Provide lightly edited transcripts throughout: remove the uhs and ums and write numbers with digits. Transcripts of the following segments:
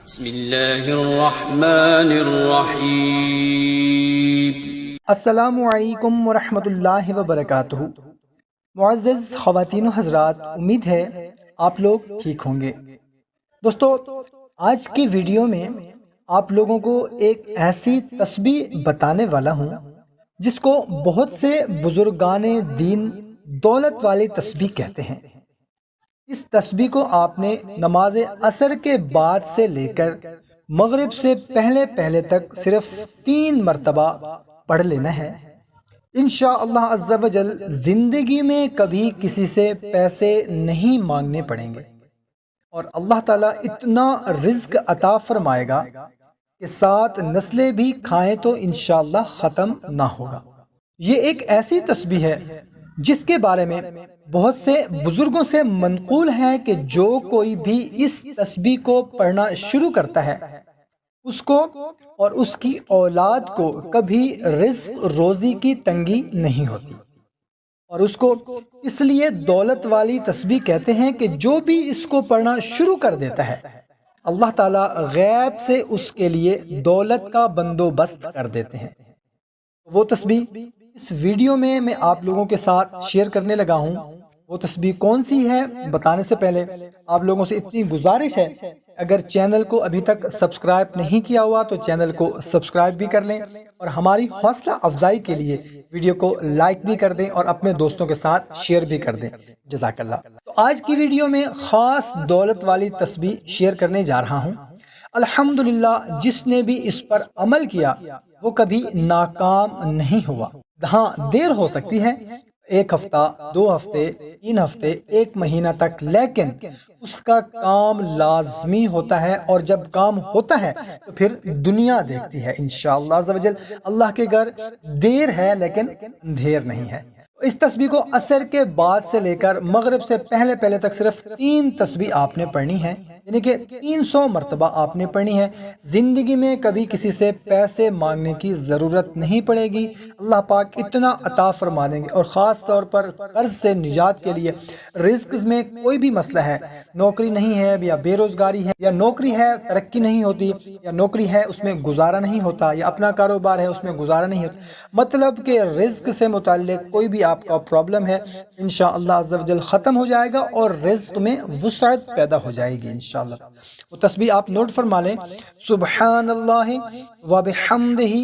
بسم اللہ الرحمن الرحیم۔ السلام علیکم ورحمۃ اللہ وبرکاتہ۔ معزز خواتین و حضرات، امید ہے آپ لوگ ٹھیک ہوں گے۔ دوستو، آج کی ویڈیو میں آپ لوگوں کو ایک ایسی تسبیح بتانے والا ہوں جس کو بہت سے بزرگان دین دولت والی تسبیح کہتے ہیں۔ اس تسبیح کو آپ نے نماز عصر کے بعد سے لے کر مغرب سے پہلے تک صرف 3 مرتبہ پڑھ لینا ہے۔ انشاءاللہ عز و جل زندگی میں کبھی کسی سے پیسے نہیں مانگنے پڑیں گے، اور اللہ تعالیٰ اتنا رزق عطا فرمائے گا کہ 7 نسلیں بھی کھائیں تو انشاءاللہ ختم نہ ہوگا۔ یہ ایک ایسی تسبیح ہے جس کے بارے میں بہت سے بزرگوں سے منقول ہے کہ جو کوئی بھی اس تسبیح کو پڑھنا شروع کرتا ہے اس کو اور اس کی اولاد کو کبھی رزق روزی کی تنگی نہیں ہوتی، اور اس کو اس لیے دولت والی تسبیح کہتے ہیں کہ جو بھی اس کو پڑھنا شروع کر دیتا ہے اللہ تعالیٰ غیب سے اس کے لیے دولت کا بندوبست کر دیتے ہیں۔ وہ تسبیح اس ویڈیو میں آپ لوگوں کے ساتھ شیئر کرنے لگا ہوں۔ وہ تسبیح کون سی ہے بتانے سے پہلے آپ لوگوں سے اتنی گزارش ہے، اگر چینل کو ابھی تک سبسکرائب نہیں کیا ہوا تو چینل کو سبسکرائب بھی کر لیں، اور ہماری حوصلہ افزائی کے لیے ویڈیو کو لائک بھی کر دیں اور اپنے دوستوں کے ساتھ شیئر بھی کر دیں۔ جزاک اللہ۔ تو آج کی ویڈیو میں خاص دولت والی تسبیح شیئر کرنے جا رہا ہوں۔ الحمدللہ جس نے بھی اس پر عمل کیا وہ کبھی ناکام نہیں ہوا۔ ہاں، دیر ہو سکتی ہے، 1 ہفتہ، 2 ہفتے، 3 ہفتے، 1 مہینہ تک، لیکن اس کا کام لازمی ہوتا ہے، اور جب کام ہوتا ہے تو پھر دنیا دیکھتی ہے انشاءاللہ عز و جل۔ اللہ کے گھر دیر ہے لیکن اندھیر نہیں ہے۔ اس تسبیح کو عصر کے بعد سے لے کر مغرب سے پہلے تک صرف 3 تسبیح آپ نے پڑھنی ہے، یعنی کہ 300 مرتبہ آپ نے پڑھنی ہے۔ زندگی میں کبھی کسی سے پیسے مانگنے کی ضرورت نہیں پڑے گی، اللہ پاک اتنا عطا فرما دیں گے، اور خاص طور پر قرض سے نجات کے لیے، رزق میں کوئی بھی مسئلہ ہے، نوکری نہیں ہے یا بے روزگاری ہے، یا نوکری ہے ترقی نہیں ہوتی، یا نوکری ہے اس میں گزارا نہیں ہوتا، یا اپنا کاروبار ہے اس میں گزارا نہیں ہوتا، مطلب کہ رزق سے متعلق کوئی بھی آپ کا پرابلم ہے انشاءاللہ عز و جل ختم ہو جائے گا، اور رزق میں وسعت پیدا ہو جائے گی انشاءاللہ۔ وہ تسبیح آپ نوٹ فرما لیں: سبحان اللہ وبحمدہ،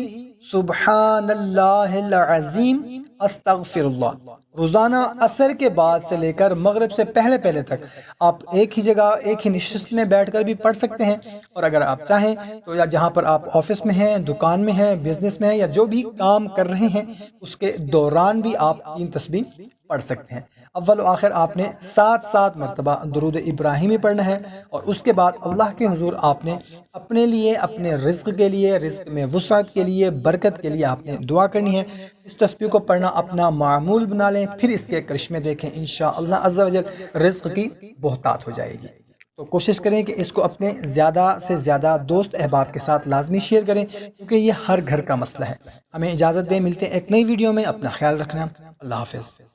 سبحان اللہ العظیم، استغفر اللہ۔ روزانہ عصر کے بعد سے لے کر مغرب سے پہلے تک آپ ایک ہی جگہ، ایک ہی نشست میں بیٹھ کر بھی پڑھ سکتے ہیں، اور اگر آپ چاہیں تو یا جہاں پر آپ آفس میں ہیں، دکان میں ہیں، بزنس میں ہیں، یا جو بھی کام کر رہے ہیں اس کے دوران بھی آپ 3 تسبیح پڑھ سکتے ہیں۔ اول و آخر آپ نے 7 مرتبہ درود ابراہیمی پڑھنا ہے، اور اس کے بعد اللہ کے حضور آپ نے اپنے لیے، اپنے رزق کے لیے، رزق میں وسعت کے لیے، برکت کے لیے آپ نے دعا کرنی ہے۔ اس تسبیح کو پڑھنا اپنا معمول بنا لیں، پھر اس کے کرشمے دیکھیں، انشاءاللہ عز و جل رزق کی بہتات ہو جائے گی۔ تو کوشش کریں کہ اس کو اپنے زیادہ سے زیادہ دوست احباب کے ساتھ لازمی شیئر کریں، کیونکہ یہ ہر گھر کا مسئلہ ہے۔ ہمیں اجازت دیں، ملتے ہیں ایک نئی ویڈیو میں، اپنا خیال رکھنا، اللہ حافظ۔